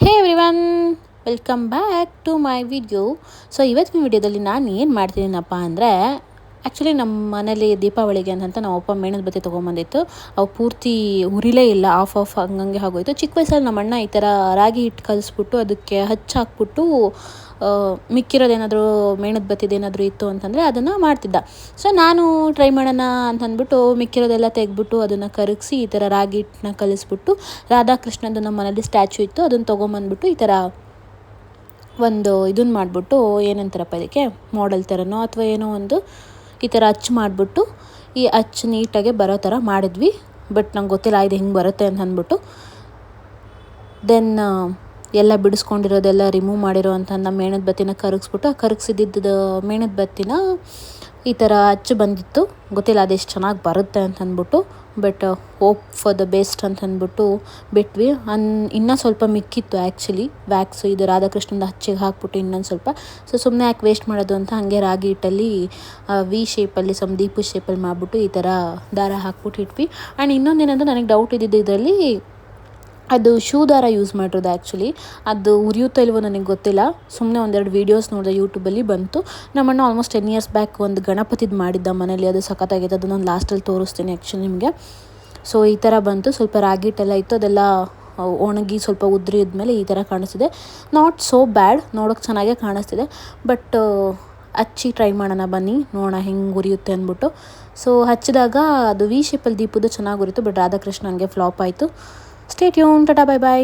Hey everyone, welcome back to my video. So ಇವತ್ತಿನ ವಿಡಿಯೋದಲ್ಲಿ ನಾನು ಏನು ಮಾಡ್ತಿದ್ದೀನಪ್ಪ ಅಂದರೆ, ಆ್ಯಕ್ಚುಲಿ ನಮ್ಮ ಮನೇಲಿ ದೀಪಾವಳಿಗೆ ಅಂತ ನಮ್ಮಪ್ಪ ಮೇಣದ ಬತ್ತಿ ತೊಗೊಂಬಂದಿತ್ತು. ಅವು ಪೂರ್ತಿ ಉರಿಲೇ ಇಲ್ಲ, ಆಫ್ ಹಂಗಂಗೆ ಆಗೋಯ್ತು. ಚಿಕ್ಕ ವಯಸ್ಸಲ್ಲಿ ನಮ್ಮ ಅಣ್ಣ ಈ ಥರ ರಾಗಿ ಹಿಟ್ಟು ಕಲಿಸ್ಬಿಟ್ಟು ಅದಕ್ಕೆ ಹಚ್ಚಾಕ್ಬಿಟ್ಟು ಮಿಕ್ಕಿರೋದೇನಾದರೂ ಮೇಣದ ಬತ್ತಿದೇನಾದರೂ ಇತ್ತು ಅಂತಂದರೆ ಅದನ್ನು ಮಾಡ್ತಿದ್ದ. ಸೊ ನಾನು ಟ್ರೈ ಮಾಡೋಣ ಅಂತಂದ್ಬಿಟ್ಟು ಮಿಕ್ಕಿರೋದೆಲ್ಲ ತೆಗೆದ್ಬಿಟ್ಟು ಅದನ್ನು ಕರಗಿಸಿ ಈ ಥರ ರಾಗಿ ಹಿಟ್ಟನ್ನ ಕಲಿಸ್ಬಿಟ್ಟು ರಾಧಾಕೃಷ್ಣಂದು ನಮ್ಮ ಮನೇಲಿ ಸ್ಟ್ಯಾಚು ಇತ್ತು, ಅದನ್ನು ತೊಗೊಂಬಂದ್ಬಿಟ್ಟು ಈ ಥರ ಒಂದು ಇದನ್ನು ಮಾಡಿಬಿಟ್ಟು, ಏನಂತಾರಪ್ಪ ಇದಕ್ಕೆ, ಮಾಡೆಲ್ ಥರನೋ ಅಥವಾ ಏನೋ ಒಂದು ಈ ಥರ ಅಚ್ಚು ಮಾಡಿಬಿಟ್ಟು ಈ ಅಚ್ಚು ನೀಟಾಗೆ ಬರೋ ಥರ ಮಾಡಿದ್ವಿ. ಬಟ್ ನಂಗೆ ಗೊತ್ತಿಲ್ಲ ಇದು ಹೆಂಗೆ ಬರುತ್ತೆ ಅಂತ ಅಂದ್ಬಿಟ್ಟು ದೆನ್ ಎಲ್ಲ ಬಿಡಿಸ್ಕೊಂಡಿರೋದೆಲ್ಲ ರಿಮೂವ್ ಮಾಡಿರೋ ಅಂತ ನಮ್ಮ ಮೇಣದ ಬತ್ತಿನ ಕರಗಿಸ್ಬಿಟ್ಟು ಆ ಕರಗಿಸಿದ್ದ ಮೇಣದ ಬತ್ತಿನ ಈ ಥರ ಅಚ್ಚು ಬಂದಿತ್ತು. ಗೊತ್ತಿಲ್ಲ ಅದೆಷ್ಟು ಚೆನ್ನಾಗಿ ಬರುತ್ತೆ ಅಂತ ಅಂದ್ಬಿಟ್ಟು, but hope for the best ಅಂತ ಅಂದ್ಬಿಟ್ಟು ಬಿಟ್ವಿ. ಇನ್ನೂ ಸ್ವಲ್ಪ ಮಿಕ್ಕಿತ್ತು ಆ್ಯಕ್ಚುಲಿ ವ್ಯಾಕ್ಸು, ಇದು ರಾಧಾಕೃಷ್ಣದ ಹಚ್ಚಿಗೆ ಹಾಕ್ಬಿಟ್ಟು ಇನ್ನೊಂದು ಸ್ವಲ್ಪ. ಸೊ ಸುಮ್ಮನೆ ಯಾಕೆ ವೇಸ್ಟ್ ಮಾಡೋದು ಅಂತ ಹಾಗೆ ರಾಗಿ ಹಿಟ್ಟಲ್ಲಿ ವಿ ಶೇಪಲ್ಲಿ ದೀಪದ ಶೇಪಲ್ಲಿ ಮಾಡಿಬಿಟ್ಟು ಈ ಥರ ದಾರ ಹಾಕ್ಬಿಟ್ಟು ಇಟ್ವಿ. ಆ್ಯಂಡ್ ಇನ್ನೊಂದೇನಂದ್ರೆ ನನಗೆ ಡೌಟ್ ಇದ್ದಿದ್ದು ಇದರಲ್ಲಿ ಅದು ಶೂ ದಾರ ಯೂಸ್ ಮಾಡಿರೋದು. ಆ್ಯಕ್ಚುಲಿ ಅದು ಉರಿಯುತ್ತೋ ಇಲ್ವೋ ನನಗೆ ಗೊತ್ತಿಲ್ಲ. ಸುಮ್ಮನೆ ಒಂದೆರಡು ವೀಡಿಯೋಸ್ ನೋಡಿದೆ, ಯೂಟ್ಯೂಬಲ್ಲಿ ಬಂತು. ನಮ್ಮಣ್ಣ ಆಲ್ಮೋಸ್ಟ್ 10 ಇಯರ್ಸ್ ಬ್ಯಾಕ್ ಒಂದು ಗಣಪತಿದು ಮಾಡಿದ್ದ ಮನೇಲಿ, ಅದು ಸಖತ್ತಾಗಿದೆ. ಅದು ನಾನು ಲಾಸ್ಟಲ್ಲಿ ತೋರಿಸ್ತೀನಿ ಆ್ಯಕ್ಚುಲಿ ನಿಮಗೆ. ಸೊ ಈ ಥರ ಬಂತು, ಸ್ವಲ್ಪ ರಾಗಿ ಹಿಟ್ಟೆಲ್ಲ ಇತ್ತು, ಅದೆಲ್ಲ ಒಣಗಿ ಸ್ವಲ್ಪ ಉದ್ರಿದ್ಮೇಲೆ ಈ ಥರ ಕಾಣಿಸ್ತಿದೆ. ನಾಟ್ ಸೋ ಬ್ಯಾಡ್, ನೋಡೋಕೆ ಚೆನ್ನಾಗೇ ಕಾಣಿಸ್ತಿದೆ. ಬಟ್ ಹಚ್ಚಿ ಟ್ರೈ ಮಾಡೋಣ ಬನ್ನಿ, ನೋಡೋಣ ಹೆಂಗೆ ಉರಿಯುತ್ತೆ ಅಂದ್ಬಿಟ್ಟು. ಸೊ ಹಚ್ಚಿದಾಗ ಅದು ವಿ ಶೇಪಲ್ಲಿ ದೀಪದ್ದು ಚೆನ್ನಾಗಿ ಉರಿತು, ಬಟ್ ರಾಧಾಕೃಷ್ಣ ಹಂಗೆ ಫ್ಲಾಪ್ ಆಯಿತು. ಸ್ಟೇ ಟ್ಯೂನ್, ಟಾಟಾ, ಬೈ ಬಾಯ್.